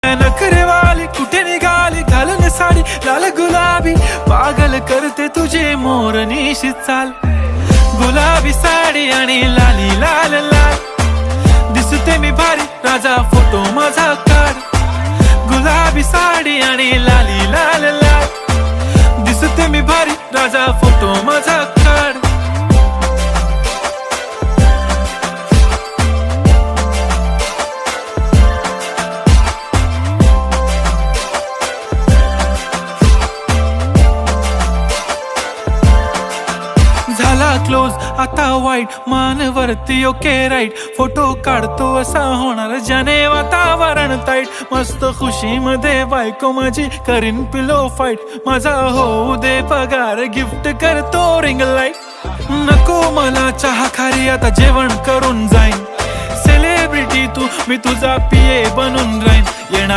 नखरेवाली कुठे निघाली घालून साडी लाल गुलाबी, पागल करते तुझे मोरनीशी चाल. गुलाबी साडी आणि लाली लाल लाल, दिसते मी भारी राजा फोटो माझा काढ. गुलाबी साडी आणि लाली लाल लाल, दिसते मी भारी राजा फोटो माझा काढ. झाला क्लोज आता वाईट, मानवरती ओके राईट. फोटो काढतो असा होणार ज्याने वातावरण ताईट. मस्त खुशी मध्ये बायको माझी करीन पिलो फाईट. माझा होऊ दे पगार गिफ्ट करतो रिंग लाईट. नको मला चहा खारी आता जेवण करून जाईन. सेलिब्रिटी तू मी तुझा पिये बनून राहीन. येणार